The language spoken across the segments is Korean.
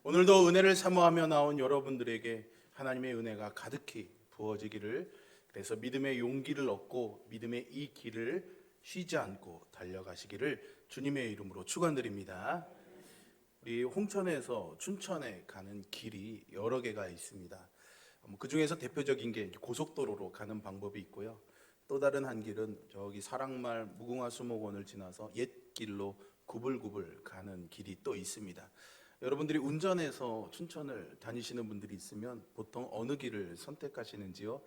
오늘도 은혜를 사모하며 나온 여러분들에게 하나님의 은혜가 가득히 부어지기를, 그래서 믿음의 용기를 얻고 믿음의 이 길을 쉬지 않고 달려가시기를 주님의 이름으로 축원드립니다. 우리 홍천에서 춘천에 가는 길이 여러 개가 있습니다. 그 중에서 대표적인 게 고속도로로 가는 방법이 있고요. 또 다른 한 길은 저기 사랑말 무궁화 수목원을 지나서 옛길로 구불구불 가는 길이 또 있습니다. 여러분들이 운전해서 춘천을 다니시는 분들이 있으면 보통 어느 길을 선택하시는지요?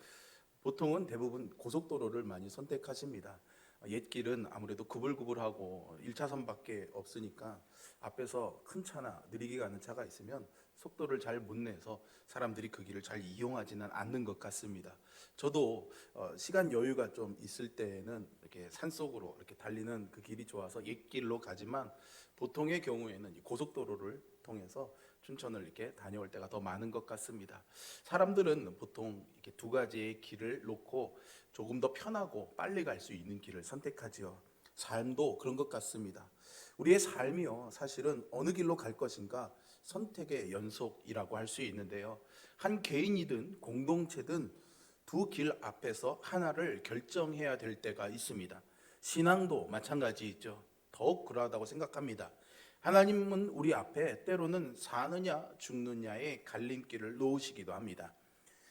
보통은 대부분 고속도로를 많이 선택하십니다. 옛길은 아무래도 구불구불하고 1차선밖에 없으니까 앞에서 큰 차나 느리게 가는 차가 있으면 속도를 잘 못 내서 사람들이 그 길을 잘 이용하지는 않는 것 같습니다. 저도 시간 여유가 좀 있을 때는 이렇게 산속으로 이렇게 달리는 그 길이 좋아서 옛길로 가지만, 보통의 경우에는 고속도로를 통해서 춘천을 이렇게 다녀올 때가 더 많은 것 같습니다. 사람들은 보통 이렇게 두 가지의 길을 놓고 조금 더 편하고 빨리 갈 수 있는 길을 선택하지요. 삶도 그런 것 같습니다. 우리의 삶이요, 사실은 어느 길로 갈 것인가 선택의 연속이라고 할 수 있는데요. 한 개인이든 공동체든 두 길 앞에서 하나를 결정해야 될 때가 있습니다. 신앙도 마찬가지죠. 더욱 그러하다고 생각합니다. 하나님은 우리 앞에 때로는 사느냐 죽느냐의 갈림길을 놓으시기도 합니다.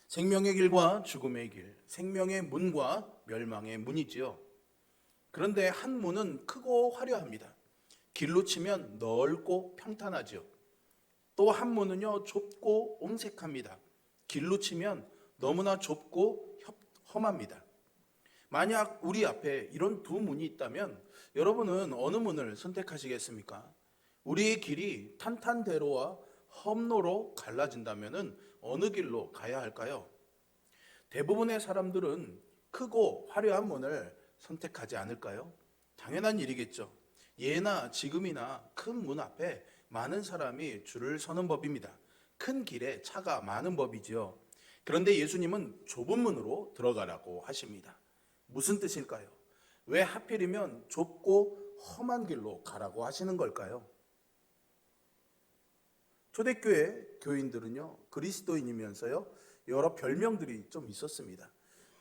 생명의 길과 죽음의 길, 생명의 문과 멸망의 문이지요. 그런데 한 문은 크고 화려합니다. 길로 치면 넓고 평탄하죠. 또 한 문은요, 좁고 옹색합니다. 길로 치면 너무나 좁고 험합니다. 만약 우리 앞에 이런 두 문이 있다면 여러분은 어느 문을 선택하시겠습니까? 우리의 길이 탄탄대로와 험로로 갈라진다면 어느 길로 가야 할까요? 대부분의 사람들은 크고 화려한 문을 선택하지 않을까요? 당연한 일이겠죠. 예나 지금이나 큰 문 앞에 많은 사람이 줄을 서는 법입니다. 큰 길에 차가 많은 법이지요. 그런데 예수님은 좁은 문으로 들어가라고 하십니다. 무슨 뜻일까요? 왜 하필이면 좁고 험한 길로 가라고 하시는 걸까요? 초대교회 교인들은요, 그리스도인이면서요, 여러 별명들이 좀 있었습니다.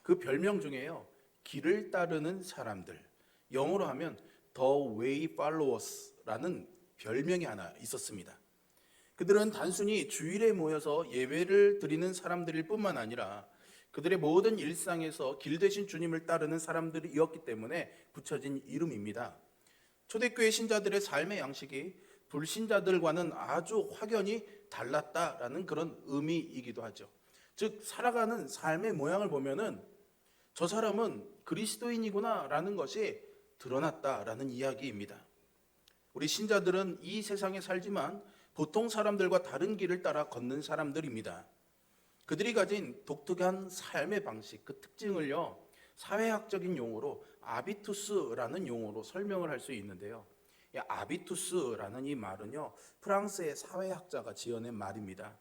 그 별명 중에요, 길을 따르는 사람들, 영어로 하면 The Way Followers라는 별명이 하나 있었습니다. 그들은 단순히 주일에 모여서 예배를 드리는 사람들일 뿐만 아니라 그들의 모든 일상에서 길 대신 주님을 따르는 사람들이었기 때문에 붙여진 이름입니다. 초대교회 신자들의 삶의 양식이 불신자들과는 아주 확연히 달랐다라는 그런 의미이기도 하죠. 즉, 살아가는 삶의 모양을 보면은 저 사람은 그리스도인이구나 라는 것이 드러났다라는 이야기입니다. 우리 신자들은 이 세상에 살지만 보통 사람들과 다른 길을 따라 걷는 사람들입니다. 그들이 가진 독특한 삶의 방식, 그 특징을요, 사회학적인 용어로 아비투스라는 용어로 설명을 할 수 있는데요. 이 아비투스라는 이 말은요, 프랑스의 사회학자가 지어낸 말입니다.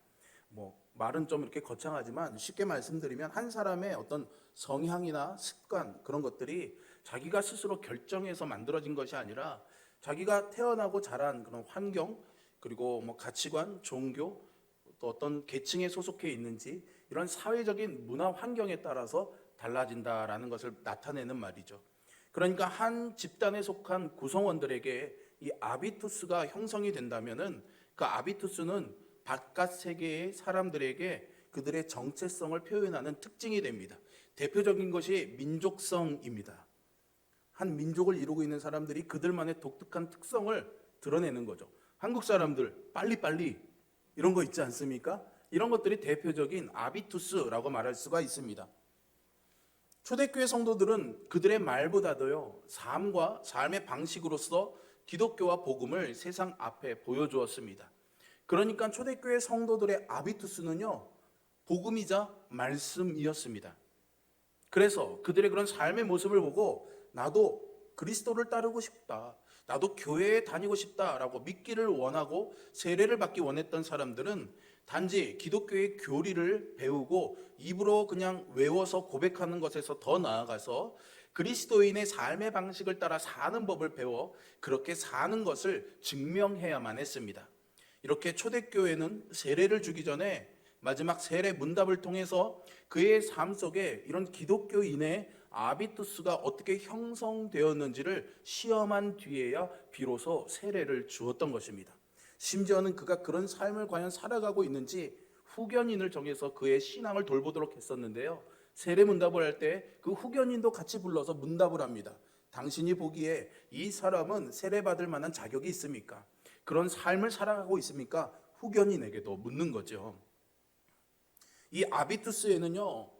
말은 좀 이렇게 거창하지만 쉽게 말씀드리면 한 사람의 어떤 성향이나 습관, 그런 것들이 자기가 스스로 결정해서 만들어진 것이 아니라 자기가 태어나고 자란 그런 환경, 그리고 가치관, 종교, 또 어떤 계층에 소속해 있는지, 이런 사회적인 문화 환경에 따라서 달라진다라는 것을 나타내는 말이죠. 그러니까 한 집단에 속한 구성원들에게 이 아비투스가 형성이 된다면은 그 아비투스는 바깥 세계의 사람들에게 그들의 정체성을 표현하는 특징이 됩니다. 대표적인 것이 민족성입니다. 한 민족을 이루고 있는 사람들이 그들만의 독특한 특성을 드러내는 거죠. 한국 사람들 빨리빨리 이런 거 있지 않습니까? 이런 것들이 대표적인 아비투스라고 말할 수가 있습니다. 초대교회 성도들은 그들의 말보다도요, 삶과 삶의 방식으로서 기독교와 복음을 세상 앞에 보여주었습니다. 그러니까 초대교회 성도들의 아비투스는요, 복음이자 말씀이었습니다. 그래서 그들의 그런 삶의 모습을 보고 나도 그리스도를 따르고 싶다, 나도 교회에 다니고 싶다라고 믿기를 원하고 세례를 받기 원했던 사람들은 단지 기독교의 교리를 배우고 입으로 그냥 외워서 고백하는 것에서 더 나아가서 그리스도인의 삶의 방식을 따라 사는 법을 배워 그렇게 사는 것을 증명해야만 했습니다. 이렇게 초대교회는 세례를 주기 전에 마지막 세례 문답을 통해서 그의 삶 속에 이런 기독교인의 아비투스가 어떻게 형성되었는지를 시험한 뒤에야 비로소 세례를 주었던 것입니다. 심지어는 그가 그런 삶을 과연 살아가고 있는지 후견인을 정해서 그의 신앙을 돌보도록 했었는데요. 세례 문답을 할 때 그 후견인도 같이 불러서 문답을 합니다. 당신이 보기에 이 사람은 세례받을 만한 자격이 있습니까? 그런 삶을 살아가고 있습니까? 후견인에게도 묻는 거죠. 이 아비투스에는요,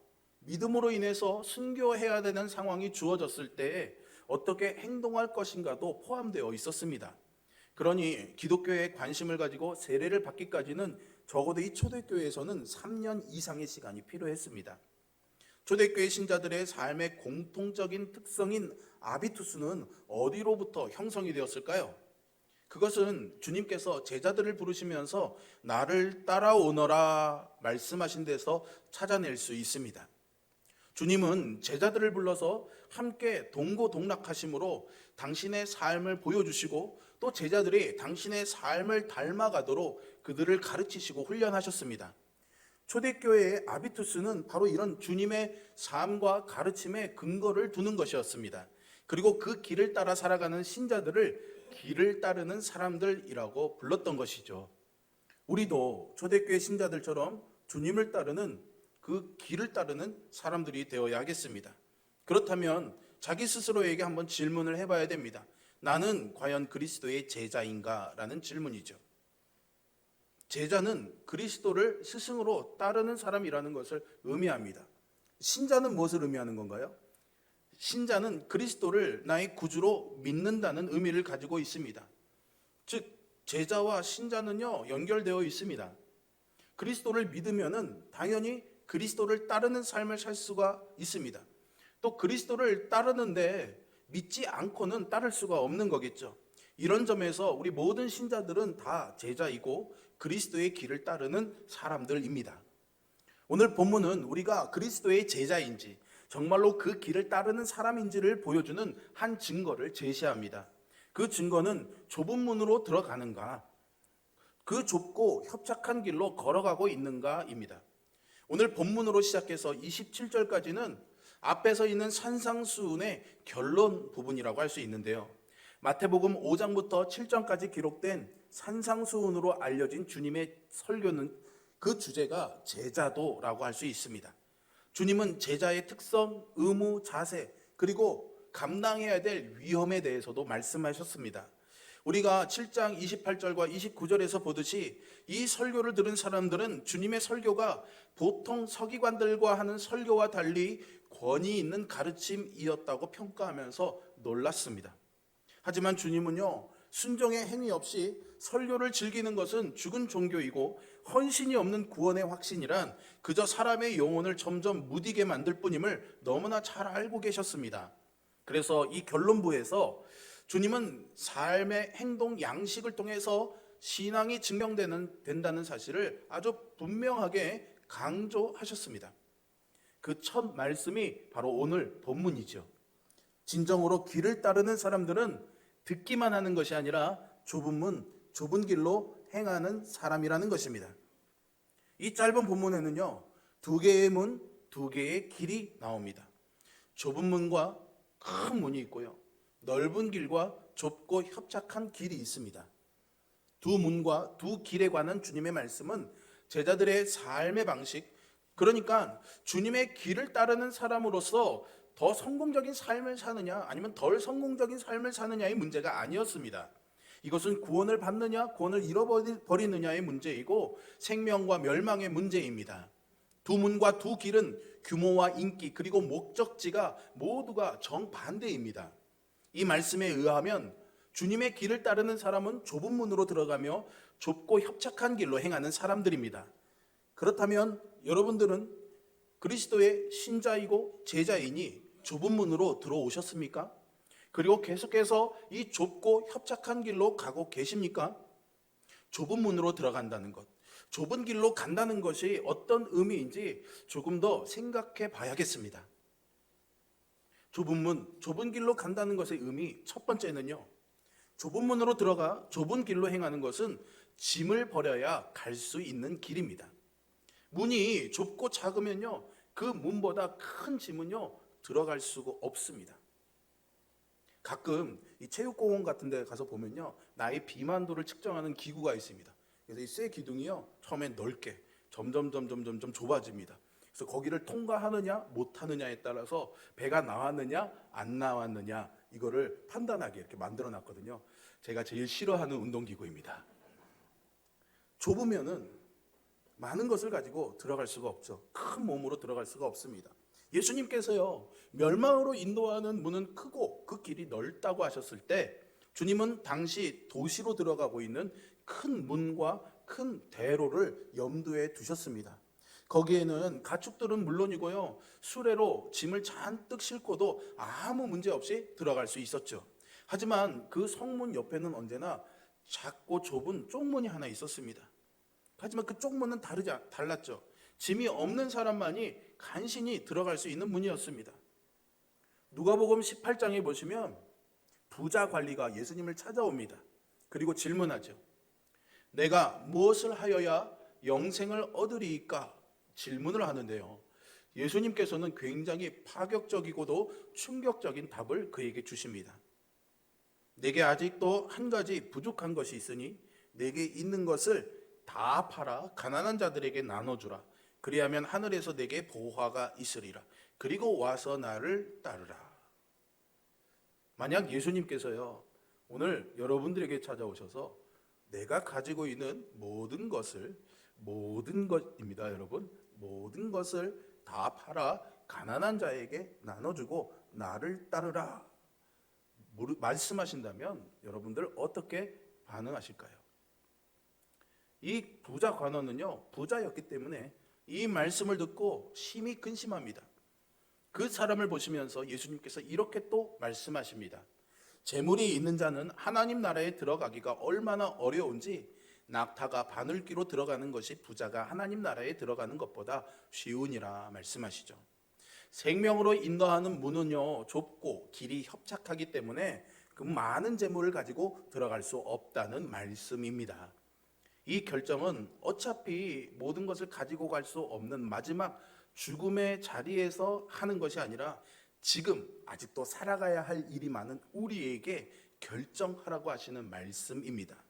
믿음으로 인해서 순교해야 되는 상황이 주어졌을 때 어떻게 행동할 것인가도 포함되어 있었습니다. 그러니 기독교에 관심을 가지고 세례를 받기까지는 적어도 이 초대교회에서는 3년 이상의 시간이 필요했습니다. 초대교회 신자들의 삶의 공통적인 특성인 아비투스는 어디로부터 형성이 되었을까요? 그것은 주님께서 제자들을 부르시면서 나를 따라오너라 말씀하신 데서 찾아낼 수 있습니다. 주님은 제자들을 불러서 함께 동고동락하심으로 당신의 삶을 보여주시고 또 제자들이 당신의 삶을 닮아가도록 그들을 가르치시고 훈련하셨습니다. 초대교회의 아비투스는 바로 이런 주님의 삶과 가르침에 근거를 두는 것이었습니다. 그리고 그 길을 따라 살아가는 신자들을 길을 따르는 사람들이라고 불렀던 것이죠. 우리도 초대교회 신자들처럼 주님을 따르는 그 길을 따르는 사람들이 되어야 하겠습니다. 그렇다면 자기 스스로에게 한번 질문을 해봐야 됩니다. 나는 과연 그리스도의 제자인가? 라는 질문이죠. 제자는 그리스도를 스승으로 따르는 사람이라는 것을 의미합니다. 신자는 무엇을 의미하는 건가요? 신자는 그리스도를 나의 구주로 믿는다는 의미를 가지고 있습니다. 즉 제자와 신자는요 연결되어 있습니다. 그리스도를 믿으면은 당연히 그리스도를 따르는 삶을 살 수가 있습니다. 또 그리스도를 따르는데 믿지 않고는 따를 수가 없는 거겠죠. 이런 점에서 우리 모든 신자들은 다 제자이고 그리스도의 길을 따르는 사람들입니다. 오늘 본문은 우리가 그리스도의 제자인지 정말로 그 길을 따르는 사람인지를 보여주는 한 증거를 제시합니다. 그 증거는 좁은 문으로 들어가는가, 그 좁고 협착한 길로 걸어가고 있는가입니다. 오늘 본문으로 시작해서 27절까지는 앞에서 있는 산상수훈의 결론 부분이라고 할 수 있는데요. 마태복음 5장부터 7장까지 기록된 산상수훈으로 알려진 주님의 설교는 그 주제가 제자도라고 할 수 있습니다. 주님은 제자의 특성, 의무, 자세, 그리고 감당해야 될 위험에 대해서도 말씀하셨습니다. 우리가 7장 28절과 29절에서 보듯이 이 설교를 들은 사람들은 주님의 설교가 보통 서기관들과 하는 설교와 달리 권위 있는 가르침이었다고 평가하면서 놀랐습니다. 하지만 주님은요, 순종의 행위 없이 설교를 즐기는 것은 죽은 종교이고 헌신이 없는 구원의 확신이란 그저 사람의 영혼을 점점 무디게 만들 뿐임을 너무나 잘 알고 계셨습니다. 그래서 이 결론부에서 주님은 삶의 행동 양식을 통해서 신앙이 증명된다는 사실을 아주 분명하게 강조하셨습니다. 그 첫 말씀이 바로 오늘 본문이죠. 진정으로 길을 따르는 사람들은 듣기만 하는 것이 아니라 좁은 문, 좁은 길로 행하는 사람이라는 것입니다. 이 짧은 본문에는요, 두 개의 문, 두 개의 길이 나옵니다. 좁은 문과 큰 문이 있고요, 넓은 길과 좁고 협착한 길이 있습니다. 두 문과 두 길에 관한 주님의 말씀은 제자들의 삶의 방식, 그러니까 주님의 길을 따르는 사람으로서 더 성공적인 삶을 사느냐 아니면 덜 성공적인 삶을 사느냐의 문제가 아니었습니다. 이것은 구원을 받느냐 구원을 잃어버리느냐의 문제이고 생명과 멸망의 문제입니다. 두 문과 두 길은 규모와 인기 그리고 목적지가 모두가 정반대입니다. 이 말씀에 의하면 주님의 길을 따르는 사람은 좁은 문으로 들어가며 좁고 협착한 길로 행하는 사람들입니다. 그렇다면 여러분들은 그리스도의 신자이고 제자이니 좁은 문으로 들어오셨습니까? 그리고 계속해서 이 좁고 협착한 길로 가고 계십니까? 좁은 문으로 들어간다는 것, 좁은 길로 간다는 것이 어떤 의미인지 조금 더 생각해 봐야겠습니다. 좁은 문, 좁은 길로 간다는 것의 의미, 첫 번째는요, 좁은 문으로 들어가 좁은 길로 행하는 것은 짐을 버려야 갈 수 있는 길입니다. 문이 좁고 작으면요, 그 문보다 큰 짐은요 들어갈 수가 없습니다. 가끔 이 체육공원 같은 데 가서 보면요, 나의 비만도를 측정하는 기구가 있습니다. 그래서 이 쇠 기둥이요, 처음엔 넓게 점점 좁아집니다. 그래서 거기를 통과하느냐 못하느냐에 따라서 배가 나왔느냐 안 나왔느냐 이거를 판단하게 이렇게 만들어 놨거든요. 제가 제일 싫어하는 운동기구입니다. 좁으면은 많은 것을 가지고 들어갈 수가 없죠. 큰 몸으로 들어갈 수가 없습니다. 예수님께서요, 멸망으로 인도하는 문은 크고 그 길이 넓다고 하셨을 때, 주님은 당시 도시로 들어가고 있는 큰 문과 큰 대로를 염두에 두셨습니다. 거기에는 가축들은 물론이고요, 수레로 짐을 잔뜩 싣고도 아무 문제 없이 들어갈 수 있었죠. 하지만 그 성문 옆에는 언제나 작고 좁은 쪽문이 하나 있었습니다. 하지만 그 쪽문은 달랐죠. 짐이 없는 사람만이 간신히 들어갈 수 있는 문이었습니다. 누가복음 18장에 보시면 부자 관리가 예수님을 찾아옵니다. 그리고 질문하죠. 내가 무엇을 하여야 영생을 얻으리이까? 질문을 하는데요, 예수님께서는 굉장히 파격적이고도 충격적인 답을 그에게 주십니다. 내게 아직도 한 가지 부족한 것이 있으니 내게 있는 것을 다 팔아 가난한 자들에게 나눠주라. 그리하면 하늘에서 내게 보화가 있으리라. 그리고 와서 나를 따르라. 만약 예수님께서요, 오늘 여러분들에게 찾아오셔서 내가 가지고 있는 모든 것입니다, 여러분. 모든 것을 다 팔아 가난한 자에게 나눠주고 나를 따르라 말씀하신다면 여러분들 어떻게 반응하실까요? 이 부자 관원은요, 부자였기 때문에 이 말씀을 듣고 심히 근심합니다. 그 사람을 보시면서 예수님께서 이렇게 또 말씀하십니다. 재물이 있는 자는 하나님 나라에 들어가기가 얼마나 어려운지 낙타가 바늘귀로 들어가는 것이 부자가 하나님 나라에 들어가는 것보다 쉬우니라 말씀하시죠. 생명으로 인도하는 문은요, 좁고 길이 협착하기 때문에 그 많은 재물을 가지고 들어갈 수 없다는 말씀입니다. 이 결정은 어차피 모든 것을 가지고 갈 수 없는 마지막 죽음의 자리에서 하는 것이 아니라 지금 아직도 살아가야 할 일이 많은 우리에게 결정하라고 하시는 말씀입니다.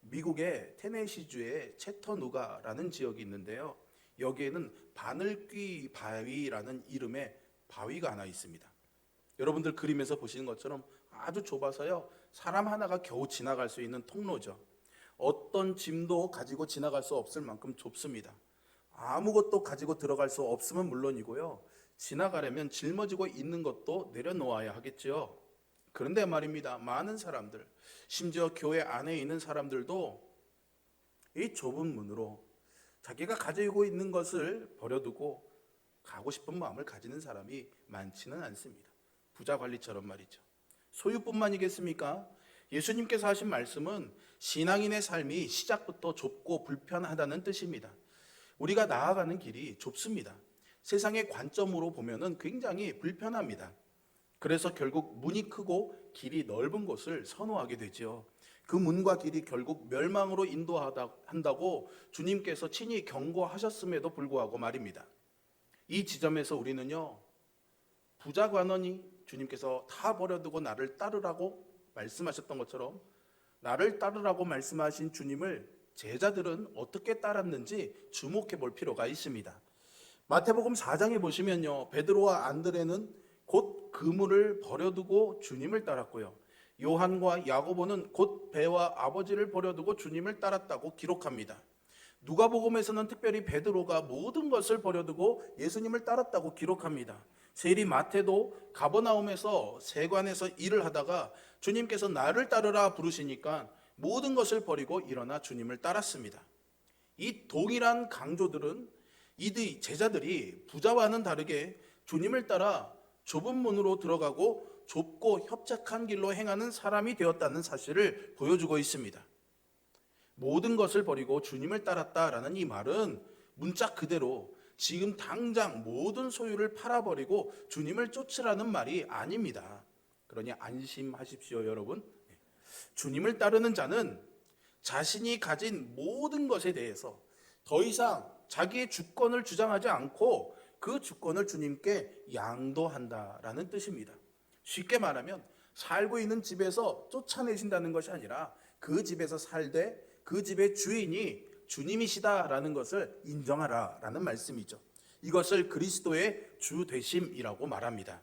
미국의 테네시주의 채터누가라는 지역이 있는데요, 여기에는 바늘귀 바위라는 이름의 바위가 하나 있습니다. 여러분들 그림에서 보시는 것처럼 아주 좁아서요, 사람 하나가 겨우 지나갈 수 있는 통로죠. 어떤 짐도 가지고 지나갈 수 없을 만큼 좁습니다. 아무것도 가지고 들어갈 수 없으면 물론이고요, 지나가려면 짊어지고 있는 것도 내려놓아야 하겠죠. 그런데 말입니다, 많은 사람들, 심지어 교회 안에 있는 사람들도 이 좁은 문으로 자기가 가지고 있는 것을 버려두고 가고 싶은 마음을 가지는 사람이 많지는 않습니다. 부자 관리처럼 말이죠. 소유뿐만이겠습니까? 예수님께서 하신 말씀은 신앙인의 삶이 시작부터 좁고 불편하다는 뜻입니다. 우리가 나아가는 길이 좁습니다. 세상의 관점으로 보면은 굉장히 불편합니다. 그래서 결국 문이 크고 길이 넓은 곳을 선호하게 되죠. 그 문과 길이 결국 멸망으로 인도한다고 주님께서 친히 경고하셨음에도 불구하고 말입니다. 이 지점에서 우리는요, 부자 관원이 주님께서 다 버려두고 나를 따르라고 말씀하셨던 것처럼 나를 따르라고 말씀하신 주님을 제자들은 어떻게 따랐는지 주목해 볼 필요가 있습니다. 마태복음 4장에 보시면요, 베드로와 안드레는 곧 그물을 버려두고 주님을 따랐고요, 요한과 야고보는 곧 배와 아버지를 버려두고 주님을 따랐다고 기록합니다. 누가복음에서는 특별히 베드로가 모든 것을 버려두고 예수님을 따랐다고 기록합니다. 세리 마태도 가버나움에서 세관에서 일을 하다가 주님께서 나를 따르라 부르시니까 모든 것을 버리고 일어나 주님을 따랐습니다. 이 동일한 강조들은 이 제자들이 부자와는 다르게 주님을 따라 좁은 문으로 들어가고 좁고 협착한 길로 행하는 사람이 되었다는 사실을 보여주고 있습니다. 모든 것을 버리고 주님을 따랐다라는 이 말은 문자 그대로 지금 당장 모든 소유를 팔아버리고 주님을 쫓으라는 말이 아닙니다. 그러니 안심하십시오, 여러분. 주님을 따르는 자는 자신이 가진 모든 것에 대해서 더 이상 자기의 주권을 주장하지 않고 그 주권을 주님께 양도한다라는 뜻입니다. 쉽게 말하면 살고 있는 집에서 쫓아내신다는 것이 아니라 그 집에서 살되 그 집의 주인이 주님이시다라는 것을 인정하라라는 말씀이죠. 이것을 그리스도의 주 되심이라고 말합니다.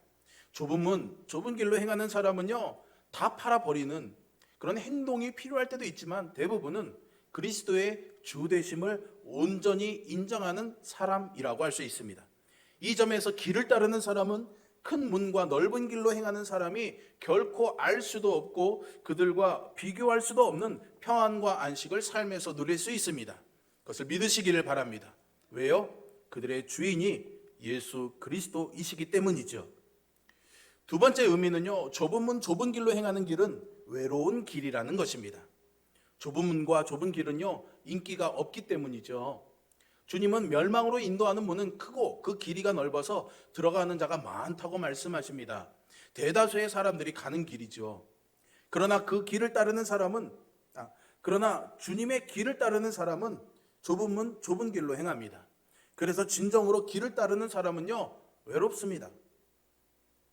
좁은 문, 좁은 길로 행하는 사람은요, 다 팔아버리는 그런 행동이 필요할 때도 있지만 대부분은 그리스도의 주 되심을 온전히 인정하는 사람이라고 할 수 있습니다. 이 점에서 길을 따르는 사람은 큰 문과 넓은 길로 행하는 사람이 결코 알 수도 없고 그들과 비교할 수도 없는 평안과 안식을 삶에서 누릴 수 있습니다. 그것을 믿으시기를 바랍니다. 왜요? 그들의 주인이 예수 그리스도이시기 때문이죠. 두 번째 의미는요, 좁은 문, 좁은 길로 행하는 길은 외로운 길이라는 것입니다. 좁은 문과 좁은 길은요, 인기가 없기 때문이죠. 주님은 멸망으로 인도하는 문은 크고 그 길이가 넓어서 들어가는 자가 많다고 말씀하십니다. 대다수의 사람들이 가는 길이죠. 그러나 그 길을 따르는 사람은, 그러나 주님의 길을 따르는 사람은 좁은 문, 좁은 길로 행합니다. 그래서 진정으로 길을 따르는 사람은요, 외롭습니다.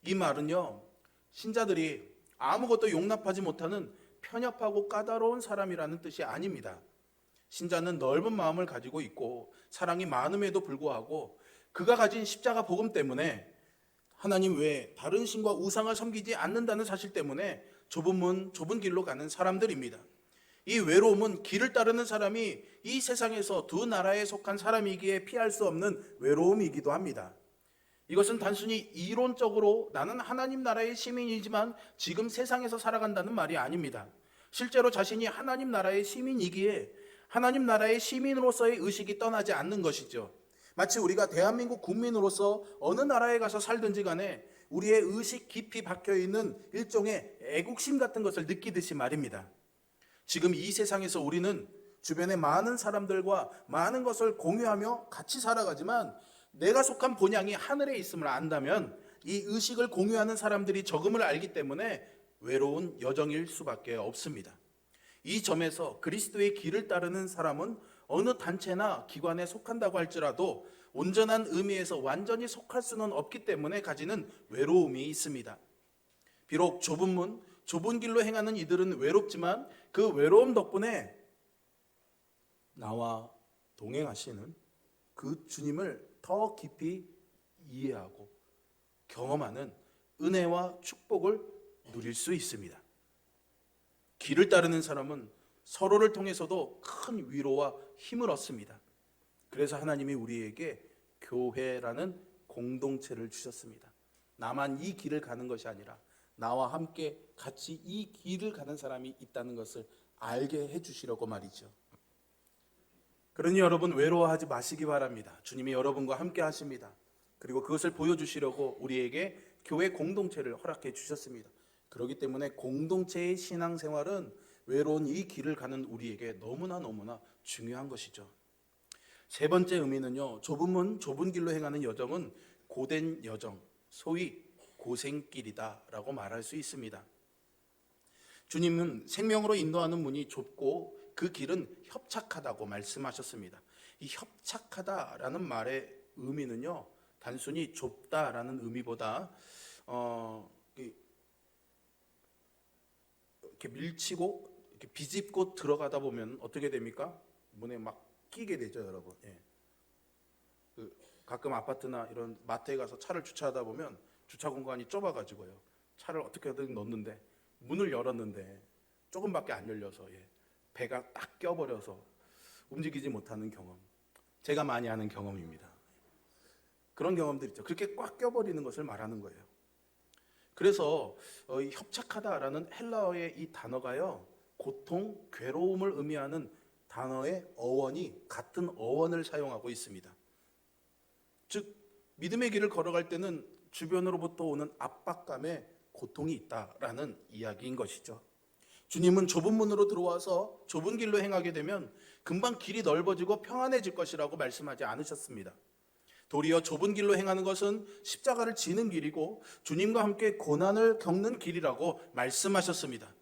이 말은요, 신자들이 아무것도 용납하지 못하는 편협하고 까다로운 사람이라는 뜻이 아닙니다. 신자는 넓은 마음을 가지고 있고 사랑이 많음에도 불구하고 그가 가진 십자가 복음 때문에 하나님 외에 다른 신과 우상을 섬기지 않는다는 사실 때문에 좁은 문, 좁은 길로 가는 사람들입니다. 이 외로움은 길을 따르는 사람이 이 세상에서 두 나라에 속한 사람이기에 피할 수 없는 외로움이기도 합니다. 이것은 단순히 이론적으로 나는 하나님 나라의 시민이지만 지금 세상에서 살아간다는 말이 아닙니다. 실제로 자신이 하나님 나라의 시민이기에 하나님 나라의 시민으로서의 의식이 떠나지 않는 것이죠. 마치 우리가 대한민국 국민으로서 어느 나라에 가서 살든지 간에 우리의 의식 깊이 박혀있는 일종의 애국심 같은 것을 느끼듯이 말입니다. 지금 이 세상에서 우리는 주변의 많은 사람들과 많은 것을 공유하며 같이 살아가지만 내가 속한 본향이 하늘에 있음을 안다면 이 의식을 공유하는 사람들이 적음을 알기 때문에 외로운 여정일 수밖에 없습니다. 이 점에서 그리스도의 길을 따르는 사람은 어느 단체나 기관에 속한다고 할지라도 온전한 의미에서 완전히 속할 수는 없기 때문에 가지는 외로움이 있습니다. 비록 좁은 문, 좁은 길로 행하는 이들은 외롭지만 그 외로움 덕분에 나와 동행하시는 그 주님을 더 깊이 이해하고 경험하는 은혜와 축복을 누릴 수 있습니다. 길을 따르는 사람은 서로를 통해서도 큰 위로와 힘을 얻습니다. 그래서 하나님이 우리에게 교회라는 공동체를 주셨습니다. 나만 이 길을 가는 것이 아니라 나와 함께 같이 이 길을 가는 사람이 있다는 것을 알게 해주시려고 말이죠. 그러니 여러분 외로워하지 마시기 바랍니다. 주님이 여러분과 함께 하십니다. 그리고 그것을 보여주시려고 우리에게 교회 공동체를 허락해 주셨습니다. 그렇기 때문에 공동체의 신앙생활은 외로운 이 길을 가는 우리에게 너무나 중요한 것이죠. 세 번째 의미는요, 좁은 문, 좁은 길로 행하는 여정은 고된 여정, 소위 고생길이다라고 말할 수 있습니다. 주님은 생명으로 인도하는 문이 좁고 그 길은 협착하다고 말씀하셨습니다. 이 협착하다라는 말의 의미는요, 단순히 좁다라는 의미보다 이렇게 밀치고 이렇게 비집고 들어가다 보면 어떻게 됩니까? 문에 막 끼게 되죠, 여러분. 예. 가끔 아파트나 이런 마트에 가서 차를 주차하다 보면 주차 공간이 좁아가지고요, 차를 어떻게든 넣는데 문을 열었는데 조금밖에 안 열려서 배가 딱 껴버려서 움직이지 못하는 경험, 제가 많이 하는 경험입니다. 그런 경험들 있죠. 그렇게 꽉 껴버리는 것을 말하는 거예요. 그래서 협착하다라는 헬라어의 이 단어가요, 고통, 괴로움을 의미하는 단어의 어원이 같은 어원을 사용하고 있습니다. 즉 믿음의 길을 걸어갈 때는 주변으로부터 오는 압박감에 고통이 있다라는 이야기인 것이죠. 주님은 좁은 문으로 들어와서 좁은 길로 행하게 되면 금방 길이 넓어지고 평안해질 것이라고 말씀하지 않으셨습니다. 도리어 좁은 길로 행하는 것은 십자가를 지는 길이고 주님과 함께 고난을 겪는 길이라고 말씀하셨습니다.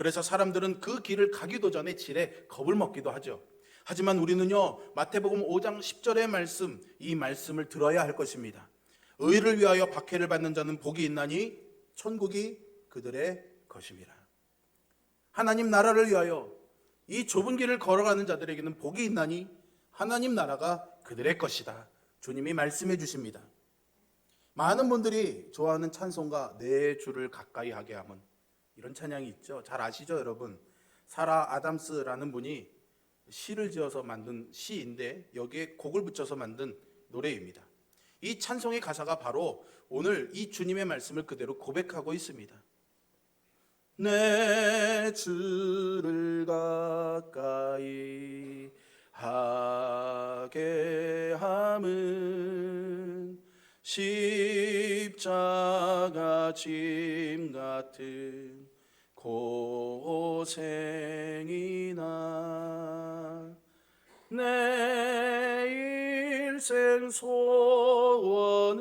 그래서 사람들은 그 길을 가기도 전에 지레 겁을 먹기도 하죠. 하지만 우리는요, 마태복음 5장 10절의 말씀, 이 말씀을 들어야 할 것입니다. 의를 위하여 박해를 받는 자는 복이 있나니 천국이 그들의 것입니다. 하나님 나라를 위하여 이 좁은 길을 걸어가는 자들에게는 복이 있나니 하나님 나라가 그들의 것이다. 주님이 말씀해 주십니다. 많은 분들이 좋아하는 찬송가 내 주를 가까이 하게 함은, 이런 찬양이 있죠. 잘 아시죠, 여러분? 사라 아담스라는 분이 시를 지어서 만든 시인데 여기에 곡을 붙여서 만든 노래입니다. 이 찬송의 가사가 바로 오늘 이 주님의 말씀을 그대로 고백하고 있습니다. 내 주를 가까이 하게 함은 십자가 짐 같은 고생이나 내 일생 소원은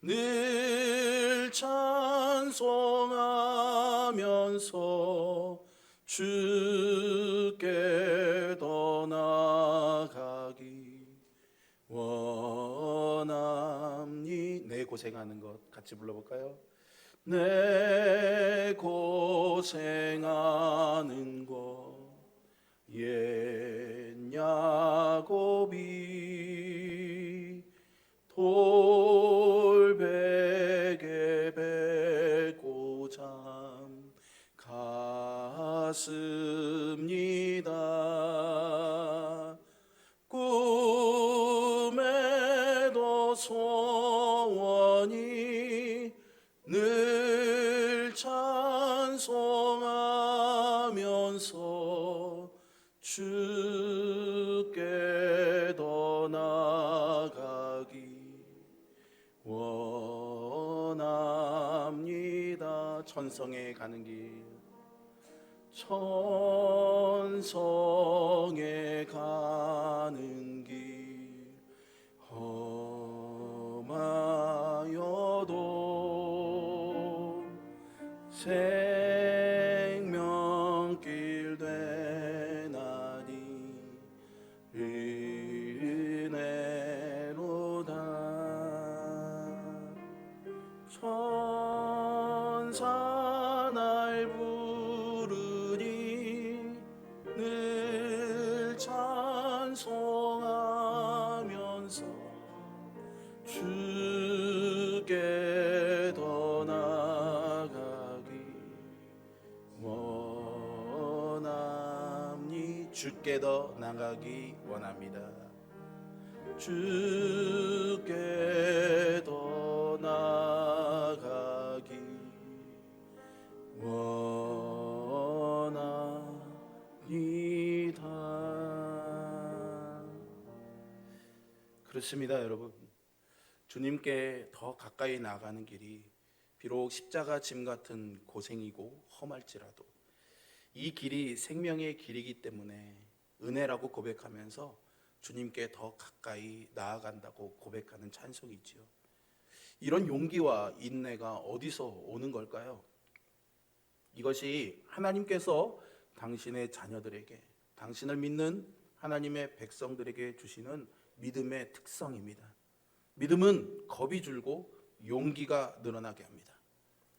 늘 찬송하면서 주께 더 나아가기 원함니. 내 고생하는 것 같이 불러볼까요? 내 고생하는 것 옛 야곱이 돌베개 베고 잠 갔습니다. 꿈에도 소원이 늘 찬송하면서 주께 더 나아가기 원합니다. 천성에 가는 길, 천성에 가는 길 험하여도 생명길 되나니 은혜로다. 천사 날 부르니 늘 찬송하면서 주께 더 나아가기 원합니. 주께 더 나아가기 원합니다. 주께 더 나아가기 원합니다. 그렇습니다, 여러분. 주님께 더 가까이 나가는 길이 비록 십자가 짐 같은 고생이고 험할지라도 이 길이 생명의 길이기 때문에 은혜라고 고백하면서 주님께 더 가까이 나아간다고 고백하는 찬송이지요. 이런 용기와 인내가 어디서 오는 걸까요? 이것이 하나님께서 당신의 자녀들에게, 당신을 믿는 하나님의 백성들에게 주시는 믿음의 특성입니다. 믿음은 겁이 줄고 용기가 늘어나게 합니다.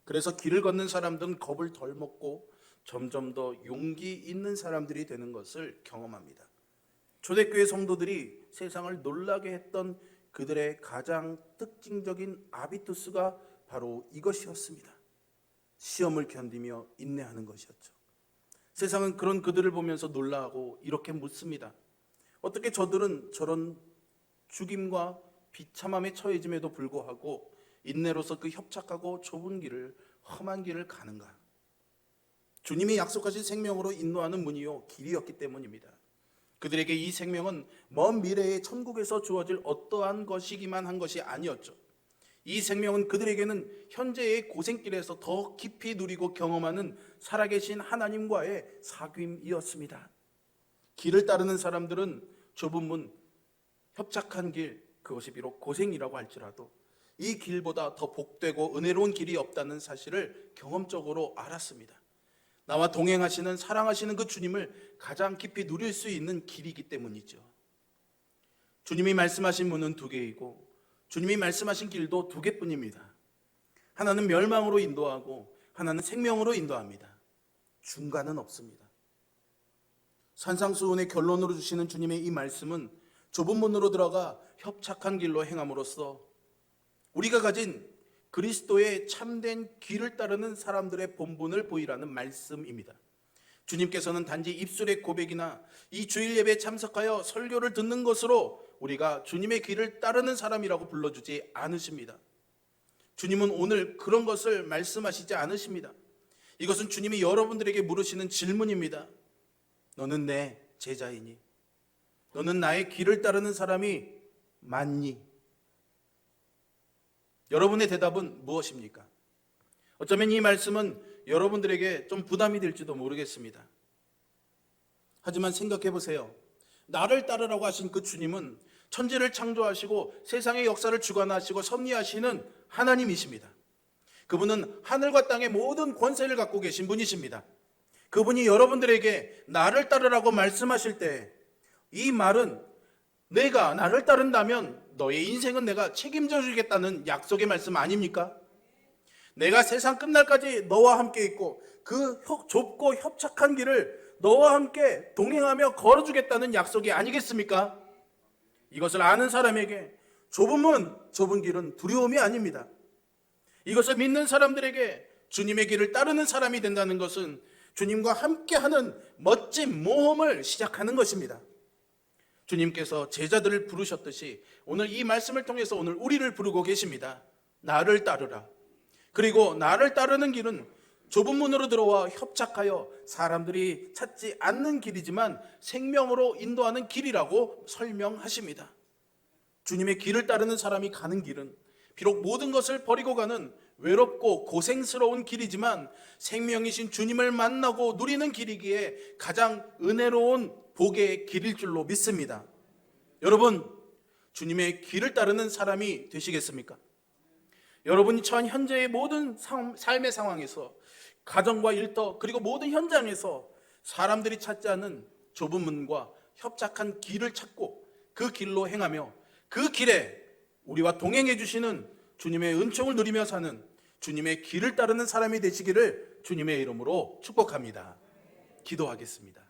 그래서 길을 걷는 사람들은 겁을 덜 먹고 점점 더 용기 있는 사람들이 되는 것을 경험합니다. 초대교회 성도들이 세상을 놀라게 했던 그들의 가장 특징적인 아비투스가 바로 이것이었습니다. 시험을 견디며 인내하는 것이었죠. 세상은 그런 그들을 보면서 놀라고 이렇게 묻습니다. 어떻게 저들은 저런 죽임과 비참함에 처해짐에도 불구하고 인내로서 그 협착하고 좁은 길을, 험한 길을 가는가? 주님이 약속하신 생명으로 인도하는 문이요 길이었기 때문입니다. 그들에게 이 생명은 먼 미래의 천국에서 주어질 어떠한 것이기만 한 것이 아니었죠. 이 생명은 그들에게는 현재의 고생길에서 더 깊이 누리고 경험하는 살아계신 하나님과의 사귐이었습니다. 길을 따르는 사람들은 좁은 문, 협착한 길, 그것이 비록 고생이라고 할지라도 이 길보다 더 복되고 은혜로운 길이 없다는 사실을 경험적으로 알았습니다. 나와 동행하시는 사랑하시는 그 주님을 가장 깊이 누릴 수 있는 길이기 때문이죠. 주님이 말씀하신 문은 두 개이고 주님이 말씀하신 길도 두 개뿐입니다. 하나는 멸망으로 인도하고 하나는 생명으로 인도합니다. 중간은 없습니다. 산상수훈의 결론으로 주시는 주님의 이 말씀은 좁은 문으로 들어가 협착한 길로 행함으로써 우리가 가진 그리스도의 참된 길을 따르는 사람들의 본분을 보이라는 말씀입니다. 주님께서는 단지 입술의 고백이나 이 주일 예배에 참석하여 설교를 듣는 것으로 우리가 주님의 길을 따르는 사람이라고 불러주지 않으십니다. 주님은 오늘 그런 것을 말씀하시지 않으십니다. 이것은 주님이 여러분들에게 물으시는 질문입니다. 너는 내 제자이니? 너는 나의 길을 따르는 사람이 맞니? 여러분의 대답은 무엇입니까? 어쩌면 이 말씀은 여러분들에게 좀 부담이 될지도 모르겠습니다. 하지만 생각해 보세요. 나를 따르라고 하신 그 주님은 천지를 창조하시고 세상의 역사를 주관하시고 섭리하시는 하나님이십니다. 그분은 하늘과 땅의 모든 권세를 갖고 계신 분이십니다. 그분이 여러분들에게 나를 따르라고 말씀하실 때 이 말은 내가 나를 따른다면 너의 인생은 내가 책임져 주겠다는 약속의 말씀 아닙니까? 내가 세상 끝날까지 너와 함께 있고 그 좁고 협착한 길을 너와 함께 동행하며 걸어주겠다는 약속이 아니겠습니까? 이것을 아는 사람에게 좁은 문, 좁은 길은 두려움이 아닙니다. 이것을 믿는 사람들에게 주님의 길을 따르는 사람이 된다는 것은 주님과 함께하는 멋진 모험을 시작하는 것입니다. 주님께서 제자들을 부르셨듯이 오늘 이 말씀을 통해서 오늘 우리를 부르고 계십니다. 나를 따르라. 그리고 나를 따르는 길은 좁은 문으로 들어와 협착하여 사람들이 찾지 않는 길이지만 생명으로 인도하는 길이라고 설명하십니다. 주님의 길을 따르는 사람이 가는 길은 비록 모든 것을 버리고 가는 외롭고 고생스러운 길이지만 생명이신 주님을 만나고 누리는 길이기에 가장 은혜로운 복의 길일 줄로 믿습니다. 여러분, 주님의 길을 따르는 사람이 되시겠습니까? 여러분이 처한 현재의 모든 삶의 상황에서 가정과 일터 그리고 모든 현장에서 사람들이 찾지 않는 좁은 문과 협착한 길을 찾고 그 길로 행하며 그 길에 우리와 동행해 주시는 주님의 은총을 누리며 사는 주님의 길을 따르는 사람이 되시기를 주님의 이름으로 축복합니다. 기도하겠습니다.